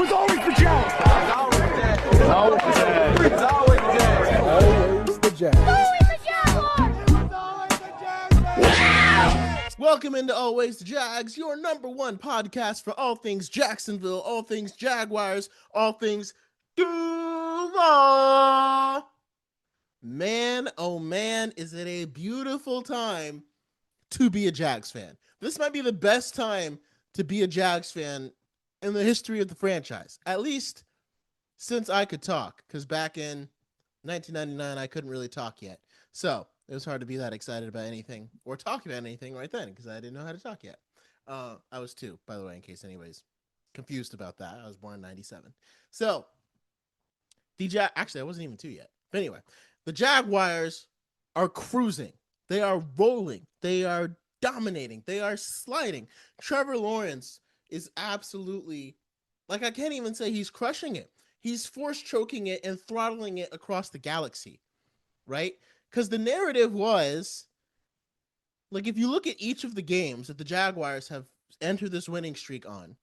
was always the Jags. Always the Jags. Welcome into Always the Jags, your number one podcast for all things Jacksonville, all things Jaguars, all things Duval. Man, oh man, is it a beautiful time to be a Jags fan. This might be the best time to be a Jags fan in the history of the franchise, at least since I could talk, because back in 1999, I couldn't really talk yet. So it was hard to be that excited about anything or talk about anything right then because I didn't know how to talk yet. I was 2, by the way, in case anybody's confused about that. I was born in 97. So actually, I wasn't even 2 yet. But anyway, the Jaguars are cruising. They are rolling. They are dominating. They are sliding. Trevor Lawrence is absolutely, like, I can't even say he's crushing it. He's force choking it and throttling it across the galaxy, right? Because the narrative was, like, if you look at each of the games that the Jaguars have entered this winning streak on,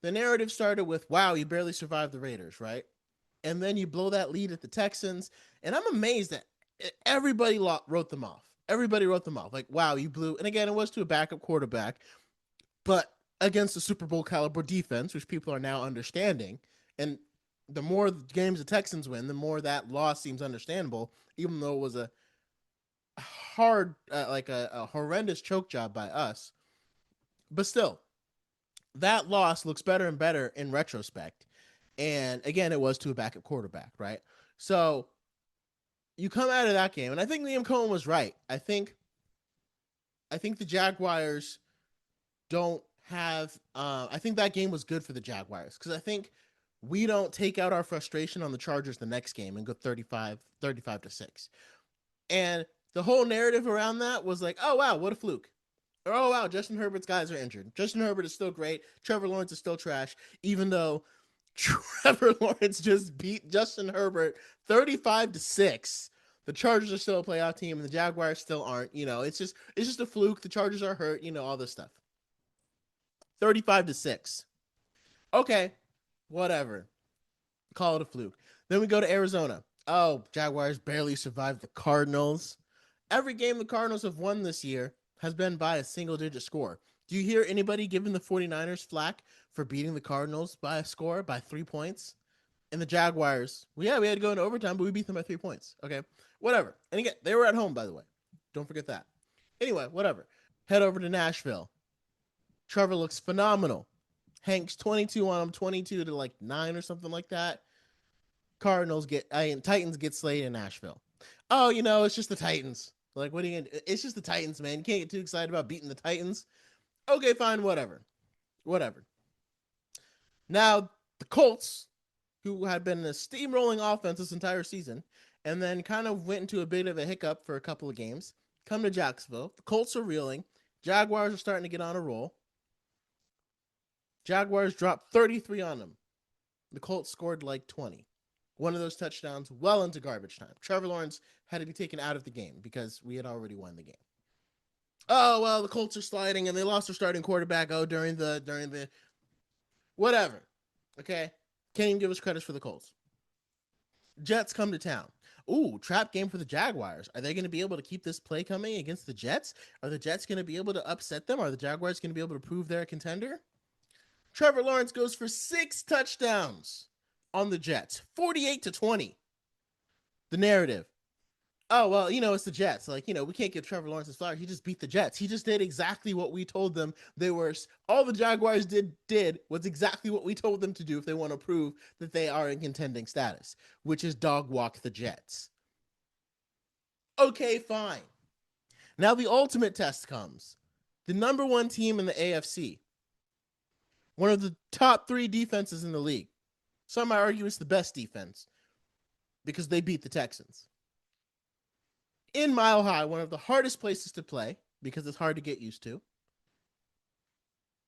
the narrative started with, wow, you barely survived the Raiders, right? And then you blow that lead at the Texans, and I'm amazed that everybody wrote them off. Everybody wrote them off. Like, wow, you blew. And again, it was to a backup quarterback, but against a Super Bowl caliber defense, which people are now understanding. And the more games the Texans win, the more that loss seems understandable, even though it was a hard, a horrendous choke job by us. But still, that loss looks better and better in retrospect. And again, it was to a backup quarterback, right? So you come out of that game, and I think Liam Coen was right. I think the Jaguars don't have. I think that game was good for the Jaguars because I think we don't take out our frustration on the Chargers the next game and go 35-6. And the whole narrative around that was like, oh wow, what a fluke. Or, oh wow, Justin Herbert's guys are injured. Justin Herbert is still great. Trevor Lawrence is still trash, even though Trevor Lawrence just beat Justin Herbert 35-6. The Chargers are still a playoff team, and the Jaguars still aren't. You know, it's just a fluke. The Chargers are hurt. You know, all this stuff. 35-6. Okay, whatever. Call it a fluke. Then we go to Arizona. Oh, Jaguars barely survived the Cardinals. Every game the Cardinals have won this year has been by a single-digit score. Do you hear anybody giving the 49ers flack for beating the Cardinals by a score, by 3 points? And the Jaguars, we had to go into overtime, but we beat them by 3 points. Okay, whatever. And again, they were at home, by the way. Don't forget that. Anyway, whatever. Head over to Nashville. Trevor looks phenomenal. Hank's 22 on him, 22 to like 9 or something like that. Titans get slayed in Nashville. Oh, you know, it's just the Titans. Like, what are you gonna do? It's just the Titans, man. You can't get too excited about beating the Titans. Okay, fine, whatever. Now, the Colts, who had been a steamrolling offense this entire season, and then kind of went into a bit of a hiccup for a couple of games, come to Jacksonville. The Colts are reeling. Jaguars are starting to get on a roll. Jaguars dropped 33 on them. The Colts scored like 20. One of those touchdowns well into garbage time. Trevor Lawrence had to be taken out of the game because we had already won the game. Oh, well, the Colts are sliding and they lost their starting quarterback. Oh, during the whatever. Okay. Can't even give us credit for the Colts. Jets come to town. Ooh, trap game for the Jaguars. Are they going to be able to keep this play coming against the Jets? Are the Jets going to be able to upset them? Are the Jaguars going to be able to prove they're a contender? Trevor Lawrence goes for 6 touchdowns on the Jets. 48-20. The narrative. Oh, well, you know, it's the Jets. Like, you know, we can't give Trevor Lawrence his flowers. He just beat the Jets. He just did exactly what we told them they were. All the Jaguars did was exactly what we told them to do if they want to prove that they are in contending status, which is dog walk the Jets. Okay, fine. Now the ultimate test comes. The number 1 team in the AFC. One of the top 3 defenses in the league. Some might argue it's the best defense because they beat the Texans. In Mile High, one of the hardest places to play because it's hard to get used to.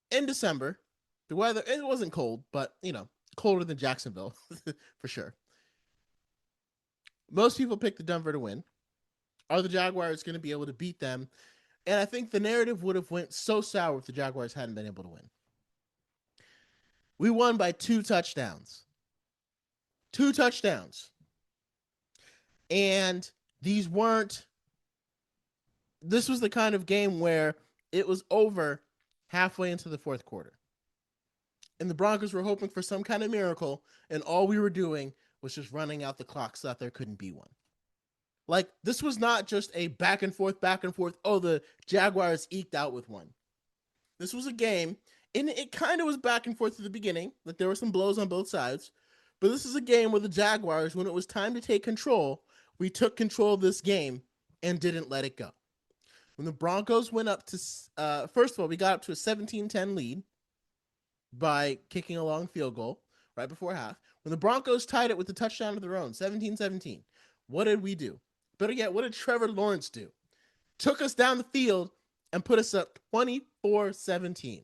In December, the weather, it wasn't cold, but, you know, colder than Jacksonville for sure. Most people pick the Denver to win. Are the Jaguars going to be able to beat them? And I think the narrative would have went so sour if the Jaguars hadn't been able to win. We won by 2 touchdowns. 2 touchdowns. And this was the kind of game where it was over halfway into the fourth quarter. And the Broncos were hoping for some kind of miracle, and all we were doing was just running out the clock so that there couldn't be one. Like, this was not just a back and forth. Oh, the Jaguars eked out with one. This was a game, and it kind of was back and forth at the beginning. Like, there were some blows on both sides. But this is a game where the Jaguars, when it was time to take control, we took control of this game and didn't let it go. When the Broncos went up to, first of all, we got up to a 17-10 lead by kicking a long field goal right before half. When the Broncos tied it with a touchdown of their own, 17-17, what did we do? Better yet, what did Trevor Lawrence do? Took us down the field and put us up 24-17.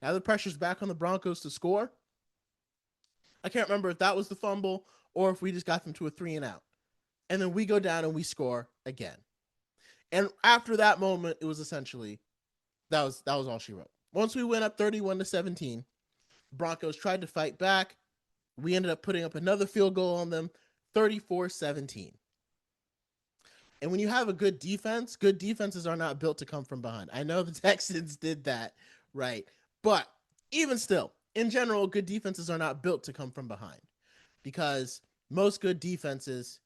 Now the pressure's back on the Broncos to score. I can't remember if that was the fumble or if we just got them to a 3-and-out. And then we go down and we score again. And after that moment, it was essentially, that was all she wrote. Once we went up 31-17, Broncos tried to fight back. We ended up putting up another field goal on them, 34-17. And when you have a good defenses are not built to come from behind. I know the Texans did that, right? But even still, in general, good defenses are not built to come from behind, because most good defenses,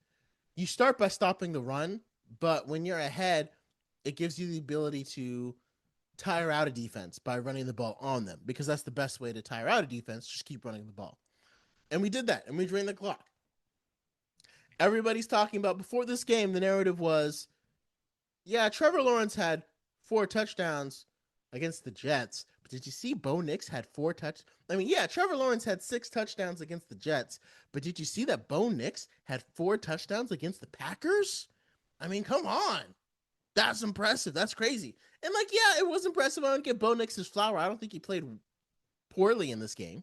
you start by stopping the run, but when you're ahead, it gives you the ability to tire out a defense by running the ball on them, because that's the best way to tire out a defense. Just keep running the ball. And we did that, and we drained the clock. Everybody's talking about, before this game, the narrative was, yeah, Trevor Lawrence had 4 touchdowns against the Jets, but did you see Bo Nix had 4 touchdowns? I mean, yeah, Trevor Lawrence had 6 touchdowns against the Jets, but did you see that Bo Nix had 4 touchdowns against the Packers? I mean, come on. That's impressive. That's crazy. And, like, yeah, it was impressive. I don't give Bo Nix his flower. I don't think he played poorly in this game.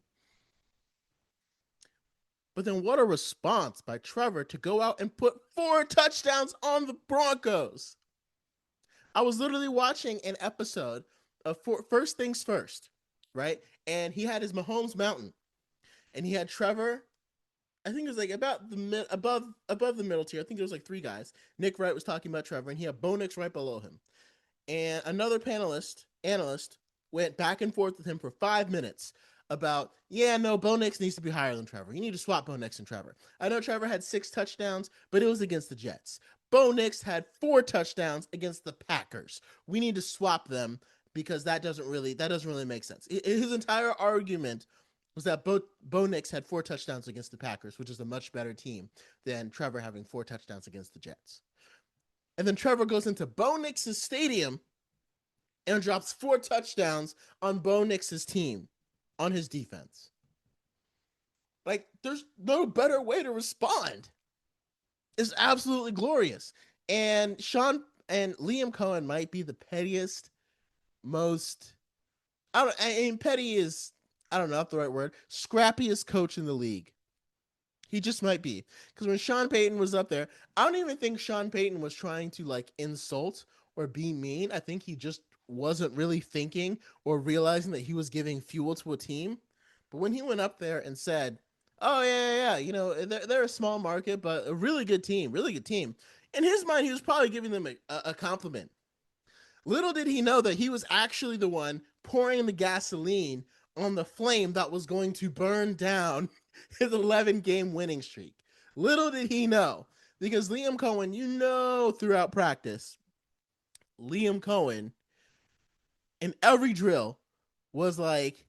But then what a response by Trevor to go out and put 4 touchdowns on the Broncos. I was literally watching an episode of First Things First, right? And he had his Mahomes Mountain. And he had Trevor, I think it was like about the above the middle tier. I think there was like 3 guys. Nick Wright was talking about Trevor, and he had Bo Nix right below him. And another analyst went back and forth with him for 5 minutes about, Bo Nix needs to be higher than Trevor. You need to swap Bo Nix and Trevor. I know Trevor had 6 touchdowns, but it was against the Jets. Bo Nix had 4 touchdowns against the Packers. We need to swap them, because that doesn't really make sense. His entire argument was that Bo Nix had 4 touchdowns against the Packers, which is a much better team than Trevor having 4 touchdowns against the Jets. And then Trevor goes into Bo Nix's stadium and drops 4 touchdowns on Bo Nix's team, on his defense. Like, there's no better way to respond. It's absolutely glorious. And Liam Coen might be the pettiest, petty is, I don't know if the right word, scrappiest coach in the league. He just might be. Because when Sean Payton was up there, I don't even think Sean Payton was trying to, like, insult or be mean. I think he just wasn't really thinking or realizing that he was giving fuel to a team. But when he went up there and said, oh, yeah, they're a small market, but a really good team. In his mind, he was probably giving them a compliment. Little did he know that he was actually the one pouring the gasoline on the flame that was going to burn down his 11-game winning streak. Little did he know, because Liam Coen, throughout practice, Liam Coen in every drill was like,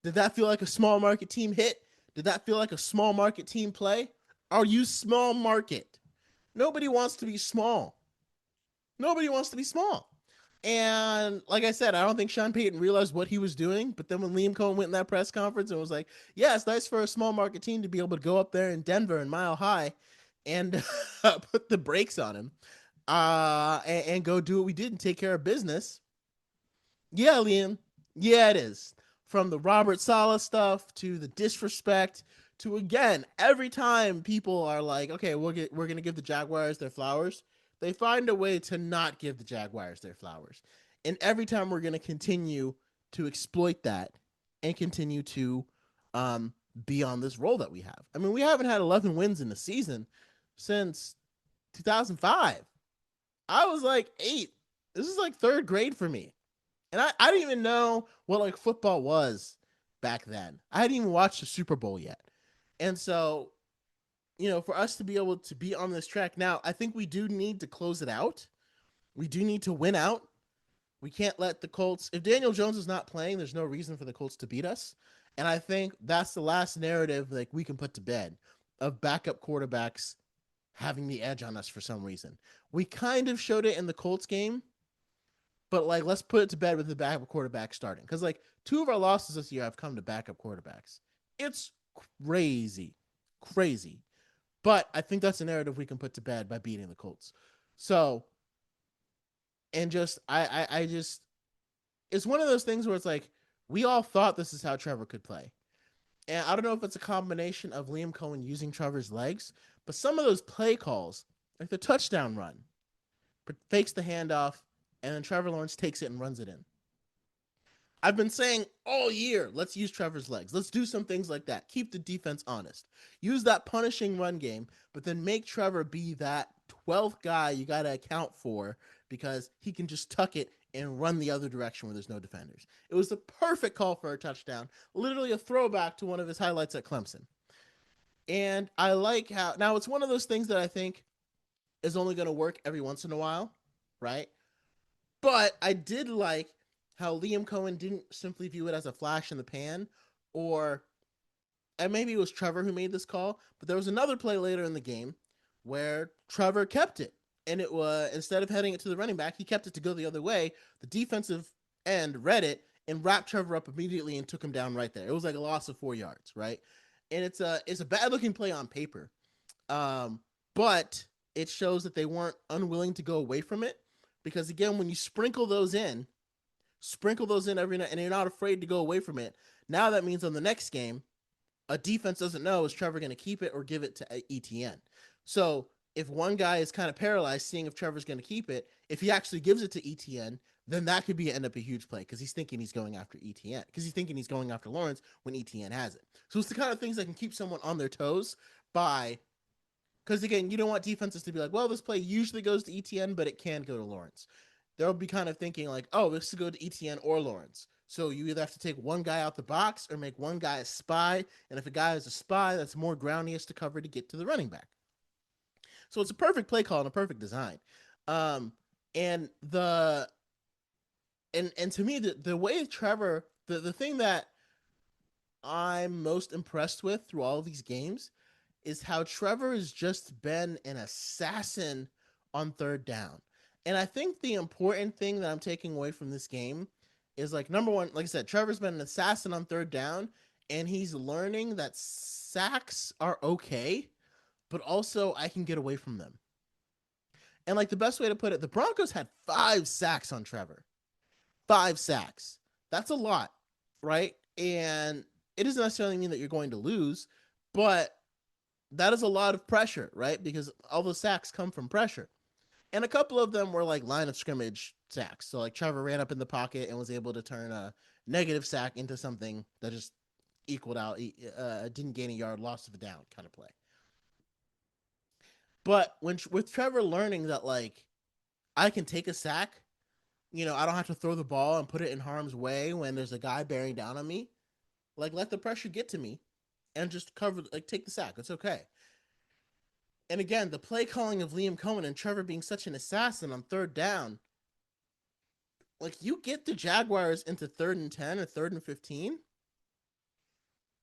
did that feel like a small market team hit? Did that feel like a small market team play? Are you small market? Nobody wants to be small. And like I said, I don't think Sean Payton realized what he was doing. But then when Liam Coen went in that press conference and was like, yeah, it's nice for a small market team to be able to go up there in Denver and Mile High and put the brakes on him and go do what we did and take care of business. Yeah, Liam. Yeah, it is. From the Robert Saleh stuff to the disrespect to, again, every time people are like, okay, we're going to give the Jaguars their flowers, they find a way to not give the Jaguars their flowers. And every time we're going to continue to exploit that and continue to be on this roll that we have. I mean, we haven't had 11 wins in the season since 2005. I was like 8. This is like third grade for me. And I didn't even know what like football was back then. I hadn't even watched the Super Bowl yet. And so, for us to be able to be on this track now, I think we do need to close it out. We do need to win out. We can't let the Colts, if Daniel Jones is not playing, there's no reason for the Colts to beat us. And I think that's the last narrative like we can put to bed of backup quarterbacks having the edge on us for some reason. We kind of showed it in the Colts game, but like let's put it to bed with the backup quarterback starting. Because like 2 of our losses this year have come to backup quarterbacks. It's crazy. Crazy. But I think that's a narrative we can put to bed by beating the Colts. So, and just I just it's one of those things where it's like we all thought this is how Trevor could play. And I don't know if it's a combination of Liam Coen using Trevor's legs, but some of those play calls, like the touchdown run, fakes the handoff, and then Trevor Lawrence takes it and runs it in. I've been saying all year, let's use Trevor's legs. Let's do some things like that. Keep the defense honest. Use that punishing run game, but then make Trevor be that 12th guy you got to account for because he can just tuck it and run the other direction where there's no defenders. It was the perfect call for a touchdown, literally a throwback to one of his highlights at Clemson. And I like how, now it's one of those things that I think is only going to work every once in a while, right? But I did like how Liam Coen didn't simply view it as a flash in the pan, and maybe it was Trevor who made this call, but there was another play later in the game where Trevor kept it. And it was, instead of heading it to the running back, he kept it to go the other way. The defensive end read it and wrapped Trevor up immediately and took him down right there. It was like a loss of 4 yards, right? And it's a bad looking play on paper. But it shows that they weren't unwilling to go away from it. Because again, when you sprinkle those in every night and you're not afraid to go away from it, now that means on the next game, a defense doesn't know, is Trevor going to keep it or give it to ETN? So if one guy is kind of paralyzed, seeing if Trevor's going to keep it, if he actually gives it to ETN, then that could end up a huge play because he's thinking he's going after ETN, because he's thinking he's going after Lawrence when ETN has it. So it's the kind of things that can keep someone on their toes because again, you don't want defenses to be like, well, this play usually goes to ETN, but it can go to Lawrence. They'll be kind of thinking like, oh, this could go to ETN or Lawrence. So you either have to take one guy out the box or make one guy a spy. And if a guy is a spy, that's more ground he has to cover to get to the running back. So it's a perfect play call and a perfect design. And to me, the way Trevor, the thing that I'm most impressed with through all of these games is how Trevor has just been an assassin on third down. And I think the important thing that I'm taking away from this game is, like, number one, like I said, Trevor's been an assassin on third down, and he's learning that sacks are okay, but also I can get away from them. And like the best way to put it, the Broncos had 5 sacks on Trevor. 5 sacks. That's a lot, right? And it doesn't necessarily mean that you're going to lose, but that is a lot of pressure, right? Because all the sacks come from pressure. And a couple of them were like line of scrimmage sacks. So like Trevor ran up in the pocket and was able to turn a negative sack into something that just equaled out, didn't gain a yard, loss of a down kind of play. But with Trevor learning that, like, I can take a sack, I don't have to throw the ball and put it in harm's way when there's a guy bearing down on me. Like, let the pressure get to me and just take the sack. It's okay. And again, the play calling of Liam Coen and Trevor being such an assassin on third down, like, you get the Jaguars into 3rd and 10 or 3rd and 15,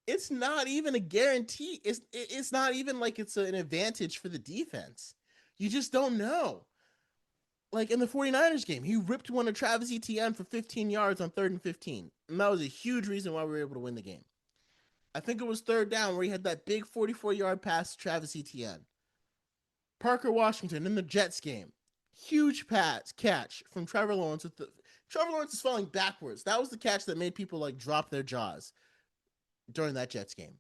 it's not even a guarantee. It's not even like it's an advantage for the defense. You just don't know. Like in the 49ers game, he ripped one of Travis Etienne for 15 yards on 3rd and 15. And that was a huge reason why we were able to win the game. I think it was 3rd down where he had that big 44-yard pass to Travis Etienne. Parker Washington in the Jets game. Huge catch from Trevor Lawrence. Trevor Lawrence is falling backwards. That was the catch that made people like drop their jaws during that Jets game.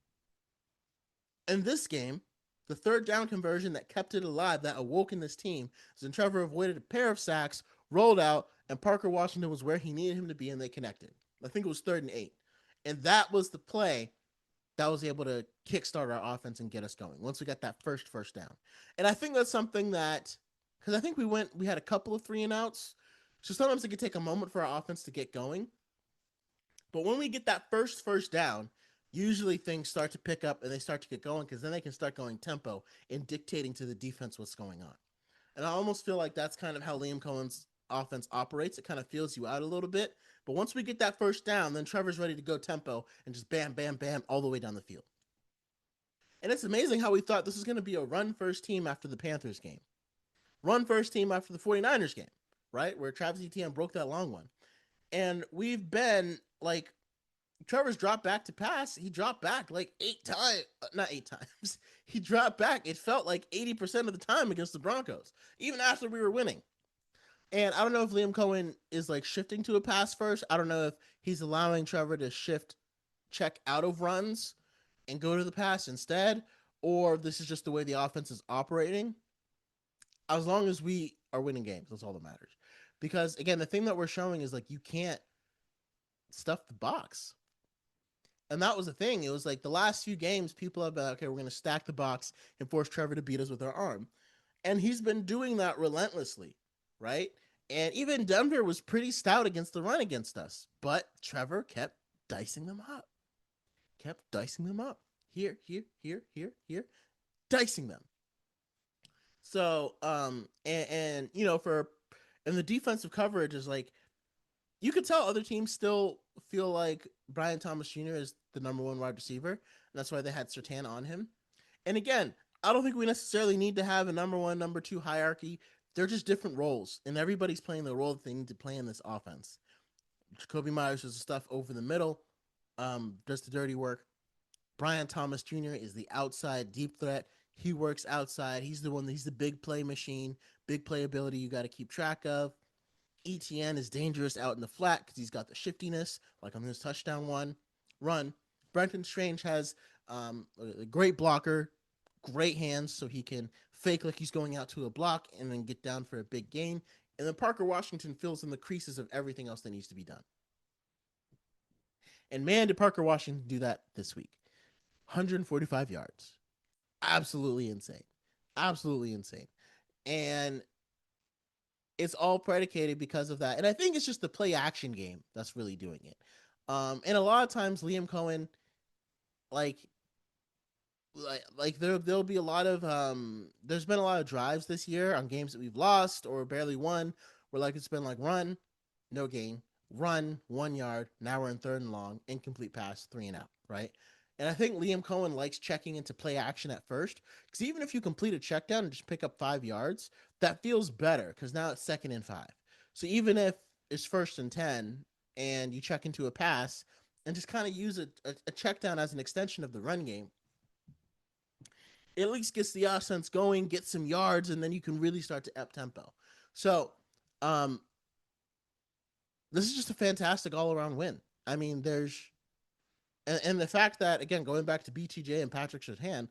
In this game, the 3rd down conversion that kept it alive, that awoke in this team, is when Trevor avoided a pair of sacks, rolled out, and Parker Washington was where he needed him to be, and they connected. I think it was 3rd and 8. And that was the play that was able to kickstart our offense and get us going once we got that first down. And I think that's something that, because I think we had a couple of 3-and-outs. So sometimes it could take a moment for our offense to get going. But when we get that first down, usually things start to pick up and they start to get going, because then they can start going tempo and dictating to the defense what's going on. And I almost feel like that's kind of how Liam Coen's offense operates. It kind of feels you out a little bit. But once we get that first down, then Trevor's ready to go tempo and just bam, bam, bam, all the way down the field. And it's amazing how we thought this was going to be a run-first team after the Panthers game. Run-first team after the 49ers game, right? Where Travis Etienne broke that long one. And we've been, like, Trevor's dropped back to pass. He dropped back like 8 times. Not 8 times. He dropped back. It felt like 80% of the time against the Broncos, even after we were winning. And I don't know if Liam Coen is like shifting to a pass first. I don't know if he's allowing Trevor to check out of runs and go to the pass instead, or this is just the way the offense is operating. As long as we are winning games, that's all that matters. Because again, the thing that we're showing is like you can't stuff the box. And that was the thing. It was like the last few games, people have been, okay, we're going to stack the box and force Trevor to beat us with our arm. And he's been doing that relentlessly, right? And even Denver was pretty stout against the run against us. But Trevor kept dicing them up. Here, dicing them. So, and you know, and the defensive coverage is like, you could tell other teams still feel like Brian Thomas Jr. is the number one wide receiver. And that's why they had Surtain on him. And again, I don't think we necessarily need to have a number one, number two hierarchy. They're just different roles. And everybody's playing the role that they need to play in this offense. Jacoby Myers does the stuff over the middle, does the dirty work. Brian Thomas Jr. is the outside deep threat. He works outside. He's the big play machine, big playability you got to keep track of. ETN is dangerous out in the flat because he's got the shiftiness, like on this touchdown run. Brenton Strange has a great blocker, great hands, so he can fake like he's going out to a block and then get down for a big gain. And then Parker Washington fills in the creases of everything else that needs to be done. And man, did Parker Washington do that this week. 145 yards. Absolutely insane. And it's all predicated because of that. And I think it's just the play action game that's really doing it. And a lot of times Liam Coen, like there'll be a lot of there's been a lot of drives this year on games that we've lost or barely won where like it's been like run, no gain, run 1 yard, now we're in 3rd and long, incomplete pass, 3-and-out, right? And I think Liam Coen likes checking into play action at first, because even if you complete a check down and just pick up 5 yards, that feels better because now it's 2nd and 5. So even if it's 1st and 10 and you check into a pass and just kind of use a check down as an extension of the run game, it at least gets the offense going, get some yards, and then you can really start to up tempo. So this is just a fantastic all-around win. I mean, and the fact that, again, going back to BTJ and Patrick Surtain,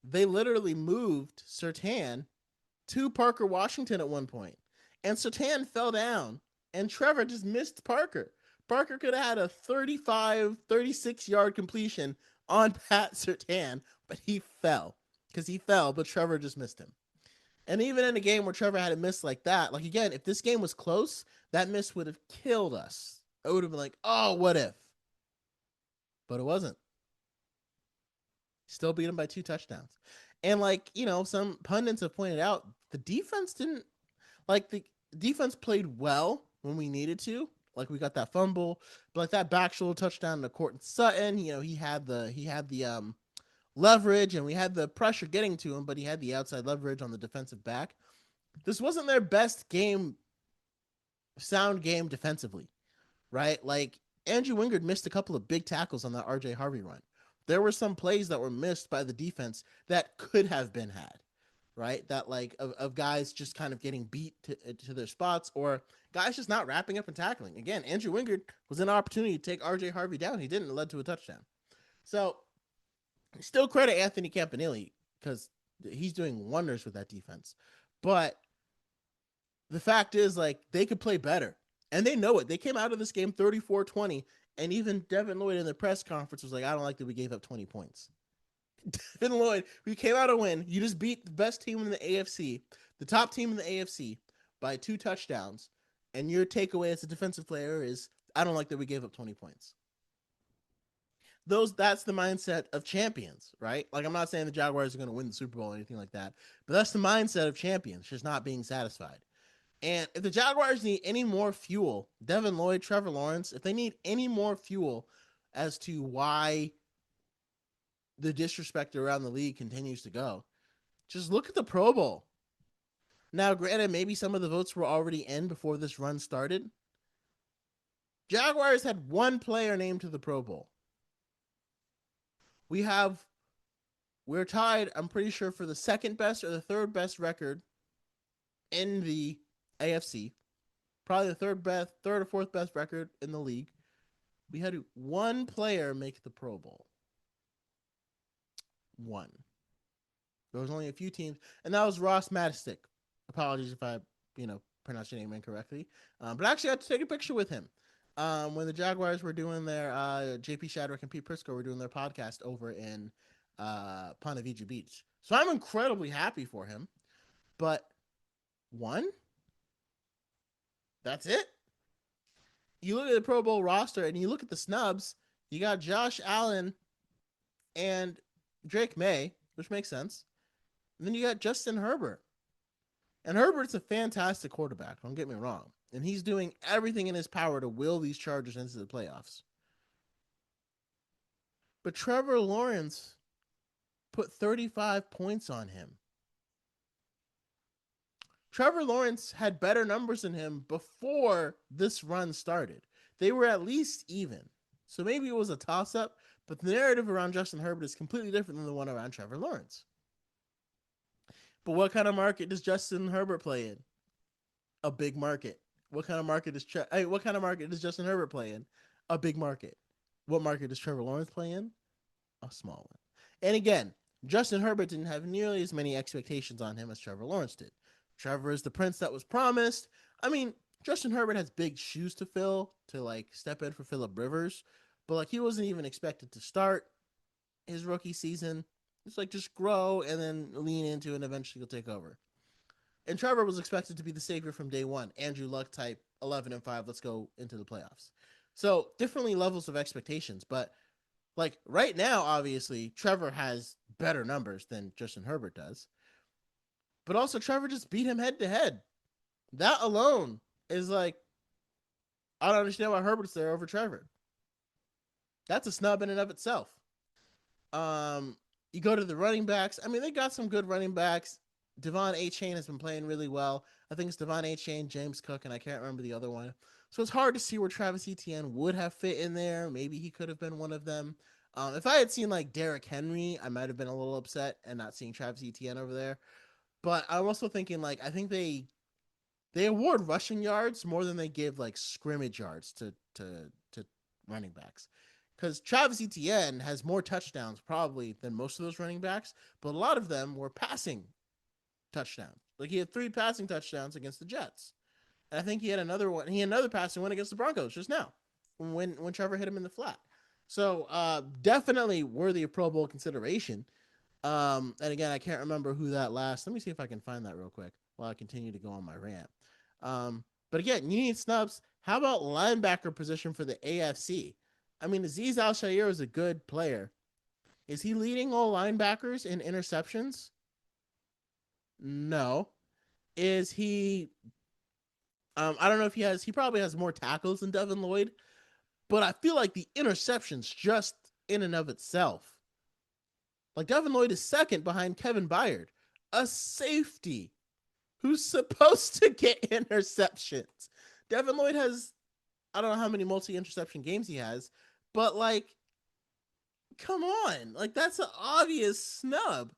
they literally moved Surtain to Parker Washington at one point. And Surtain fell down, and Trevor just missed Parker. Parker could have had a 35, 36-yard completion on Pat Surtain, but he fell. But Trevor just missed him. And even in a game where Trevor had a miss like that, like, again, if this game was close, that miss would have killed us. It would have been like, oh, what if? But it wasn't. Still beat him by 2 touchdowns. And like, you know, some pundits have pointed out, the defense played well when we needed to. Like we got that fumble, but like that back shoulder touchdown to Courtland Sutton, you know, he had the leverage and we had the pressure getting to him, but he had the outside leverage on the defensive back. This wasn't their best sound game defensively, right? Like Andrew Wingard missed a couple of big tackles on that RJ Harvey run. There were some plays that were missed by the defense that could have been had, right? That like of guys just kind of getting beat to their spots or guys just not wrapping up and tackling. Again, Andrew Wingard was an opportunity to take RJ Harvey down. He didn't. It led to a touchdown. So still credit Anthony Campanile because he's doing wonders with that defense. But the fact is, like, they could play better. And they know it. They came out of this game 34-20 And even Devin Lloyd in the press conference was like, I don't like that we gave up 20 points. Devin Lloyd, we came out a win. You just beat the best team in the AFC, the top team in the AFC, by 2 touchdowns. And your takeaway as a defensive player is, I don't like that we gave up 20 points. That's the mindset of champions, right? Like, I'm not saying the Jaguars are going to win the Super Bowl or anything like that, but that's the mindset of champions, just not being satisfied. And if the Jaguars need any more fuel, Devin Lloyd, Trevor Lawrence, if they need any more fuel as to why the disrespect around the league continues to go, just look at the Pro Bowl. Now, granted, maybe some of the votes were already in before this run started. Jaguars had 1 player named to the Pro Bowl. We're tied, I'm pretty sure, for the second best or the third best record in the AFC. Probably the third or fourth best record in the league. We had 1 player make the Pro Bowl. 1. There was only a few teams, and that was Ross Matistick. Apologies if I, pronounced your name incorrectly. But I actually had to take a picture with him when the Jaguars were doing their JP Shadrick and Pete Prisco were doing their podcast over in Ponte Vedra Beach. So I'm incredibly happy for him. But 1? That's it? You look at the Pro Bowl roster and you look at the snubs, you got Josh Allen and Drake May, which makes sense. And then you got Justin Herbert. And Herbert's a fantastic quarterback, don't get me wrong. And he's doing everything in his power to will these Chargers into the playoffs. But Trevor Lawrence put 35 points on him. Trevor Lawrence had better numbers than him before this run started. They were at least even. So maybe it was a toss-up, but the narrative around Justin Herbert is completely different than the one around Trevor Lawrence. But what kind of market does Justin Herbert play in? A big market. What kind of market does Justin Herbert play in? A big market. What market does Trevor Lawrence play in? A small one. And again, Justin Herbert didn't have nearly as many expectations on him as Trevor Lawrence did. Trevor is the prince that was promised. I mean, Justin Herbert has big shoes to fill to step in for Phillip Rivers, but he wasn't even expected to start his rookie season. It's just grow and then lean into and eventually he'll take over. And Trevor was expected to be the savior from day one. Andrew Luck type, 11-5, let's go into the playoffs. So differently levels of expectations, but right now, obviously, Trevor has better numbers than Justin Herbert does. But also, Trevor just beat him head to head. That alone is I don't understand why Herbert's there over Trevor. That's a snub in and of itself. You go to the running backs. I mean, they got some good running backs. Devon Achane has been playing really well. I think it's Devon Achane, James Cook, and I can't remember the other one. So it's hard to see where Travis Etienne would have fit in there. Maybe he could have been one of them. If I had seen Derrick Henry, I might have been a little upset and not seeing Travis Etienne over there. But I'm also thinking I think they award rushing yards more than they give scrimmage yards to running backs. Because Travis Etienne has more touchdowns probably than most of those running backs, but a lot of them were passing touchdowns. He had 3 passing touchdowns against the Jets. And I think he had another one. He had another passing one against the Broncos just now when Trevor hit him in the flat. So definitely worthy of Pro Bowl consideration. And again, I can't remember who that last. Let me see if I can find that real quick while I continue to go on my rant. But again, you need snubs. How about linebacker position for the AFC? I mean, Azeez Al-Shaair is a good player. Is he leading all linebackers in interceptions? No. Is he... I don't know if he probably has more tackles than Devin Lloyd, but I feel the interceptions just in and of itself. Devin Lloyd is second behind Kevin Byard, a safety who's supposed to get interceptions. Devin Lloyd has, I don't know how many multi-interception games he has, but come on. That's an obvious snub.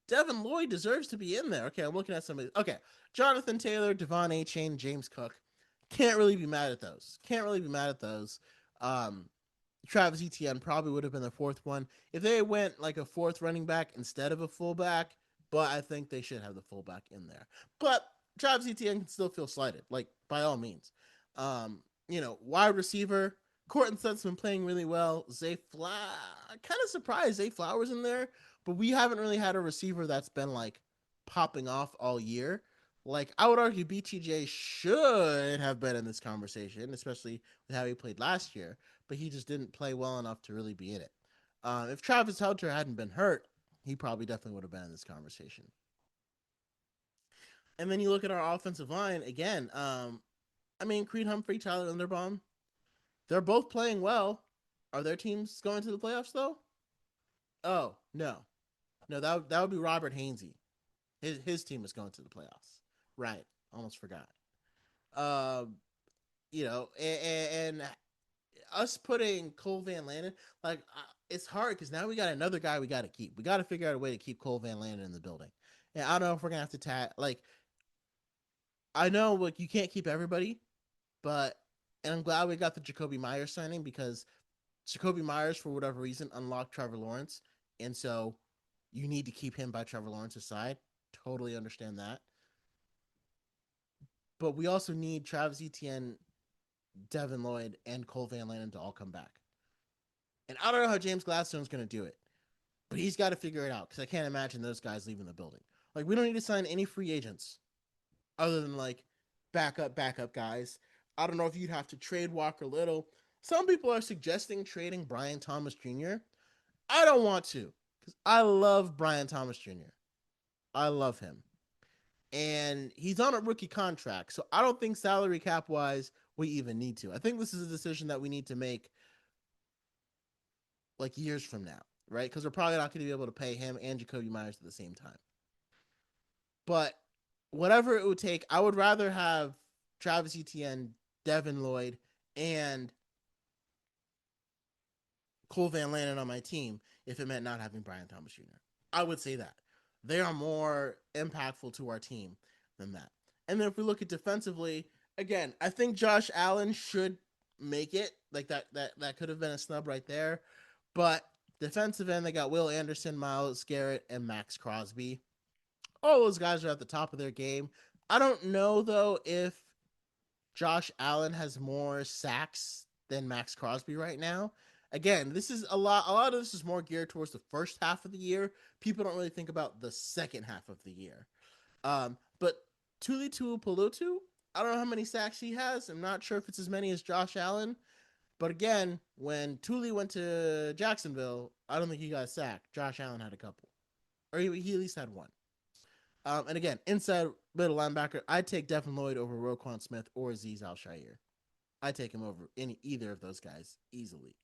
Devin Lloyd deserves to be in there. Okay, I'm looking at somebody. Okay, Jonathan Taylor, Devon Achane, James Cook. Can't really be mad at those. Travis Etienne probably would have been the fourth one if they went a fourth running back instead of a fullback, but I think they should have the fullback in there. But Travis Etienne can still feel slighted, by all means. Wide receiver, Courtland Sutton's been playing really well. Kind of surprised Zay Flowers in there, but we haven't really had a receiver that's been like popping off all year. Like I would argue BTJ should have been in this conversation, especially with how he played last year, but he just didn't play well enough to really be in it. If Travis Hunter hadn't been hurt, he probably definitely would have been in this conversation. And then you look at our offensive line again. I mean, Creed Humphrey, Tyler Linderbaum, they're both playing well. Are their teams going to the playoffs though? Oh no, that would be Robert Hainsey. His team is going to the playoffs. Right, almost forgot. Um, and us putting Cole Van Landen, like it's hard because now we got another guy we got to keep. We got to figure out a way to keep Cole Van Landen in the building. And I don't know if we're gonna have to like. I know like you can't keep everybody, but and I'm glad we got the Jacoby Myers signing because Jacoby Myers, for whatever reason, unlocked Trevor Lawrence, and so you need to keep him by Trevor Lawrence's side. Totally understand that, but we also need Travis Etienne, Devin Lloyd, and Cole Van Landen to all come back. And I don't know how James Gladstone's going to do it, but he's got to figure it out because I can't imagine those guys leaving the building. Like we don't need to sign any free agents other than like backup guys. I don't know if you'd have to trade Walker Little. Some people are suggesting trading Brian Thomas Jr. I don't want to because I love Brian Thomas Jr. I love him. And he's on a rookie contract. So I don't think salary cap wise we even need to. I think this is a decision that we need to make like years from now, right? Because we're probably not going to be able to pay him and Jacoby Myers at the same time. But whatever it would take, I would rather have Travis Etienne, Devin Lloyd, and Cole Van Landen on my team if it meant not having Brian Thomas Jr. I would say that. They are more impactful to our team than that. And then if we look at defensively, again, I think Josh Allen should make it. Like that could have been a snub right there. But defensive end, they got Will Anderson, Myles Garrett, and Max Crosby. All those guys are at the top of their game. I don't know though if Josh Allen has more sacks than Max Crosby right now. Again, this is a lot. A lot of this is more geared towards the first half of the year. People don't really think about the second half of the year. But Tuli Tuipulotu, I don't know how many sacks he has. I'm not sure if it's as many as Josh Allen. But again, when Tuli went to Jacksonville, I don't think he got sacked. Josh Allen had a couple, or he at least had one. And again, inside middle linebacker, I'd take Devin Lloyd over Roquan Smith or Azeez Al-Shaair. I'd take him over either of those guys easily.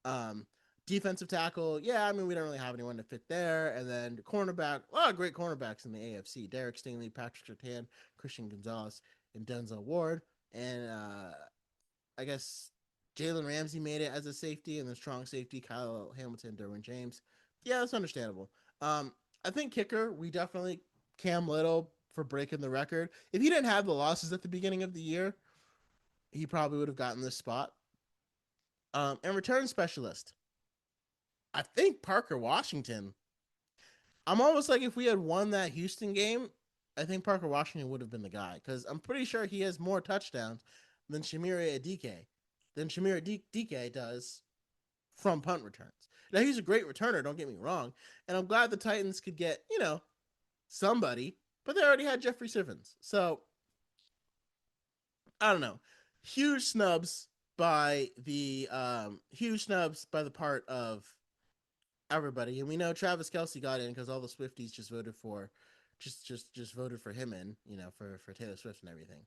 Um, Defensive tackle, yeah, I mean, we don't really have anyone to fit there. And then cornerback, a lot of great cornerbacks in the AFC. Derek Stingley, Patrick Surtain, Christian Gonzalez, and Denzel Ward. And I guess Jalen Ramsey made it as a safety, and the strong safety, Kyle Hamilton, Derwin James. Yeah, that's understandable. I think kicker, we definitely Cam Little for breaking the record. If he didn't have the losses at the beginning of the year, he probably would have gotten this spot. And return specialist, I think Parker Washington. I'm almost like if we had won that Houston game, I think Parker Washington would have been the guy because I'm pretty sure he has more touchdowns than Shamiri Adike does from punt returns. Now he's a great returner, don't get me wrong, and I'm glad the Titans could get somebody, but they already had Jeffrey Simmons, so I don't know. Huge snubs by the part of everybody, and we know Travis Kelce got in because all the Swifties just voted for, just voted for him in, for Taylor Swift and everything.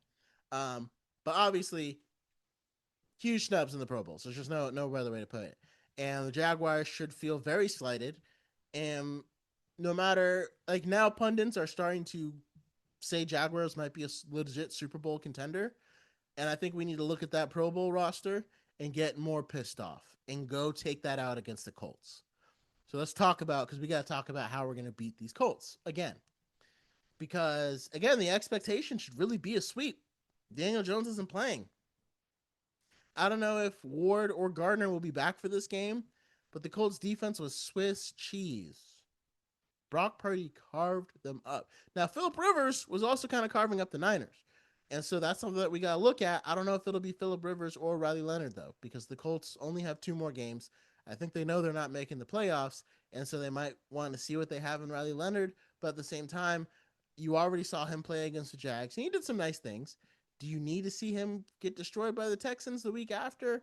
But obviously, huge snubs in the Pro Bowl. So there's just no other way to put it. And the Jaguars should feel very slighted. And no matter like now, pundits are starting to say Jaguars might be a legit Super Bowl contender. And I think we need to look at that Pro Bowl roster and get more pissed off and go take that out against the Colts. So let's talk about, because we got to talk about how we're going to beat these Colts again. Because, again, the expectation should really be a sweep. Daniel Jones isn't playing. I don't know if Ward or Gardner will be back for this game, but the Colts defense was Swiss cheese. Brock Purdy carved them up. Now, Philip Rivers was also kind of carving up the Niners. And so that's something that we got to look at. I don't know if it'll be Phillip Rivers or Riley Leonard, though, because the Colts only have 2 more games. I think they know they're not making the playoffs, and so they might want to see what they have in Riley Leonard. But at the same time, you already saw him play against the Jags, and he did some nice things. Do you need to see him get destroyed by the Texans the week after?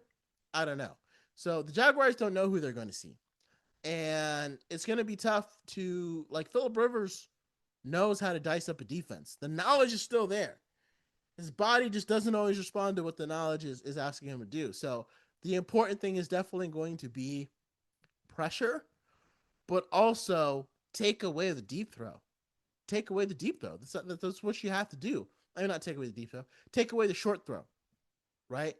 I don't know. So the Jaguars don't know who they're going to see. And it's going to be tough to, like, Phillip Rivers knows how to dice up a defense. The knowledge is still there. His body just doesn't always respond to what the knowledge is asking him to do. So the important thing is definitely going to be pressure, but also take away the deep throw. Take away the deep throw. That's what you have to do. I mean, not take away the deep throw. Take away the short throw, right?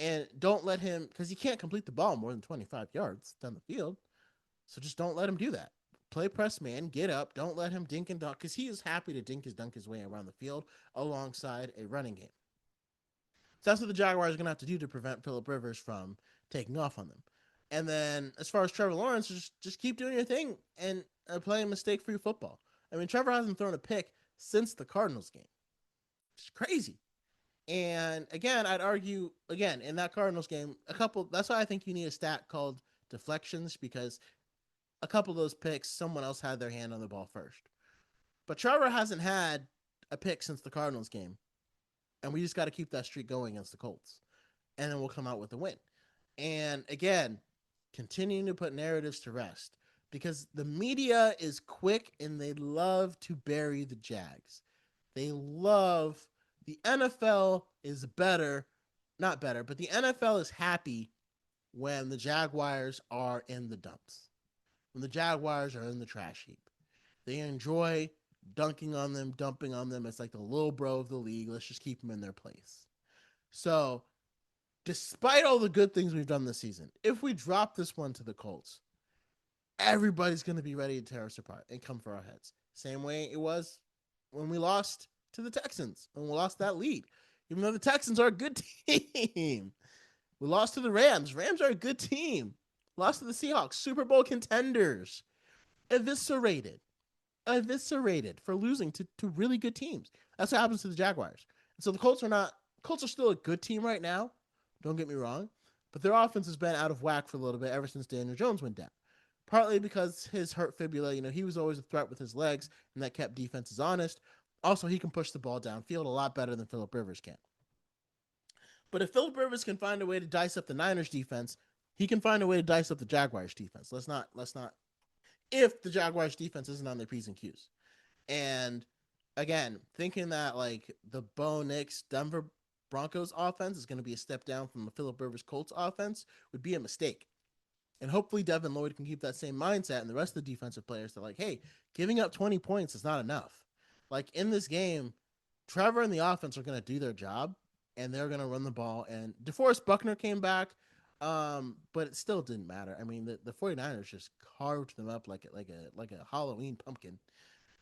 And don't let him, because he can't complete the ball more than 25 yards down the field. So just don't let him do that. Play press man, get up. Don't let him dink and dunk, because he is happy to dunk his way around the field alongside a running game. So that's what the Jaguars are going to have to do to prevent Phillip Rivers from taking off on them. And then as far as Trevor Lawrence, just keep doing your thing and playing mistake-free football. I mean, Trevor hasn't thrown a pick since the Cardinals game. It's crazy. And again, I'd argue, again, in that Cardinals game, that's why I think you need a stat called deflections, because a couple of those picks, someone else had their hand on the ball first. But Trevor hasn't had a pick since the Cardinals game. And we just got to keep that streak going against the Colts. And then we'll come out with a win. And again, continuing to put narratives to rest, because the media is quick and they love to bury the Jags. They love, the NFL is better, not better, but the NFL is happy when the Jaguars are in the dumps, when the Jaguars are in the trash heap. They enjoy dunking on them, dumping on them. It's like the little bro of the league. Let's just keep them in their place. So despite all the good things we've done this season, if we drop this one to the Colts, everybody's going to be ready to tear us apart and come for our heads. Same way it was when we lost to the Texans, when we lost that lead. Even though the Texans are a good team. We lost to the Rams. Rams are a good team. Lost to the Seahawks, Super Bowl contenders. Eviscerated for losing to really good teams. That's what happens to the Jaguars. And so the Colts are still a good team right now. Don't get me wrong. But their offense has been out of whack for a little bit ever since Daniel Jones went down. Partly because his hurt fibula, he was always a threat with his legs, and that kept defenses honest. Also, he can push the ball downfield a lot better than Phillip Rivers can. But if Phillip Rivers can find a way to dice up the Niners defense, he can find a way to dice up the Jaguars defense. Let's not if the Jaguars defense isn't on their P's and Q's. And again, thinking that like the Bo Nix Denver Broncos offense is going to be a step down from the Phillip Rivers Colts offense would be a mistake. And hopefully Devin Lloyd can keep that same mindset, and the rest of the defensive players are like, hey, giving up 20 points is not enough. Like in this game, Trevor and the offense are going to do their job, and they're going to run the ball. And DeForest Buckner came back, but it still didn't matter. I mean, the 49ers just carved them up like a Halloween pumpkin.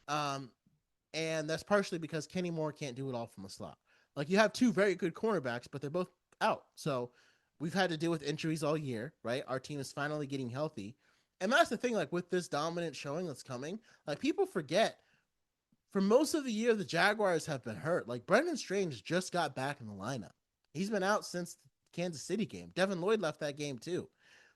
And that's partially because Kenny Moore can't do it all from the slot. Like, you have 2 very good cornerbacks, but they're both out. So we've had to deal with injuries all year, right? Our team is finally getting healthy. And that's the thing, like with this dominant showing that's coming, like people forget, for most of the year, the Jaguars have been hurt. Like Brendan Strange just got back in the lineup. He's been out since the Kansas City game. Devin Lloyd left that game too.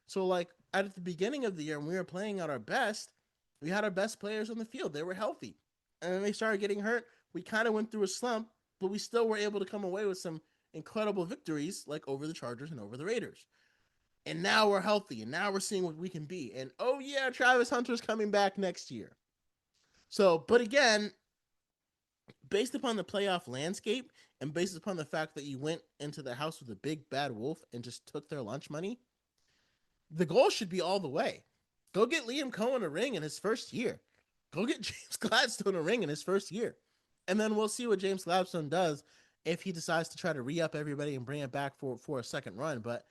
So like at the beginning of the year, when we were playing at our best, we had our best players on the field. They were healthy. And then they started getting hurt. We kind of went through a slump, but we still were able to come away with some incredible victories, like over the Chargers and over the Raiders. And now we're healthy, and now we're seeing what we can be. And oh yeah, Travis Hunter's coming back next year. So, but again, based upon the playoff landscape and based upon the fact that you went into the house with a big bad wolf and just took their lunch money, the goal should be all the way. Go get Liam Coen a ring in his first year. Go get James Gladstone a ring in his first year. And then we'll see what James Gladstone does if he decides to try to re-up everybody and bring it back for a second run. But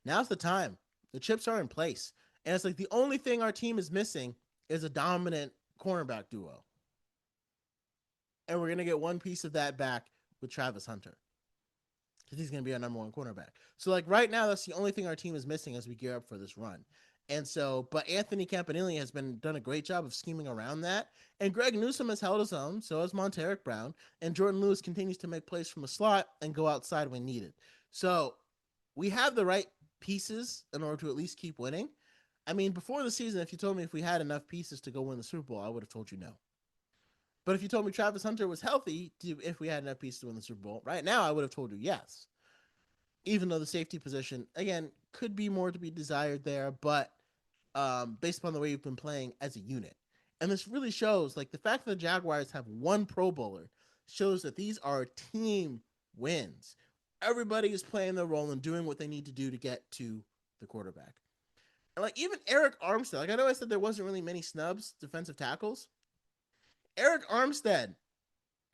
now's the time. The chips are in place. And it's like the only thing our team is missing is a dominant cornerback duo. And we're going to get one piece of that back with Travis Hunter, because he's going to be our number 1 cornerback. So like right now, that's the only thing our team is missing as we gear up for this run. And so, but Anthony Campanile has done a great job of scheming around that. And Greg Newsome has held his own. So has Monteric Brown. And Jordan Lewis continues to make plays from the slot and go outside when needed. So we have the right pieces in order to at least keep winning. I mean, before the season, if you told me if we had enough pieces to go win the Super Bowl, I would have told you no. But if you told me Travis Hunter was healthy, if we had enough pieces to win the Super Bowl, right now I would have told you yes. Even though the safety position, again, could be more to be desired there, but based upon the way you've been playing as a unit. And this really shows, like, the fact that the Jaguars have one Pro Bowler shows that these are team wins. Everybody is playing their role and doing what they need to do to get to the quarterback. And, like, even Eric Armstead, like, I know I said there wasn't really many snubs, defensive tackles. Eric Armstead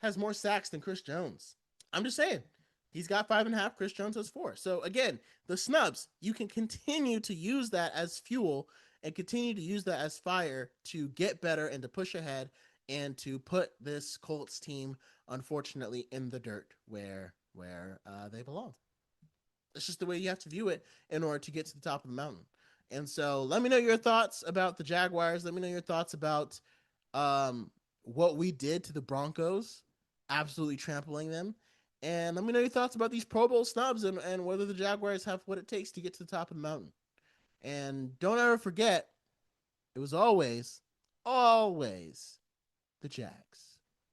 has more sacks than Chris Jones. I'm just saying. He's got 5.5. Chris Jones has 4. So again, the snubs, you can continue to use that as fuel and continue to use that as fire to get better and to push ahead and to put this Colts team, unfortunately, in the dirt where they belong. It's just the way you have to view it in order to get to the top of the mountain. And so let me know your thoughts about the Jaguars. Let me know your thoughts about what we did to the Broncos, absolutely trampling them. And let me know your thoughts about these Pro Bowl snubs and whether the Jaguars have what it takes to get to the top of the mountain. And don't ever forget, it was always the Jags.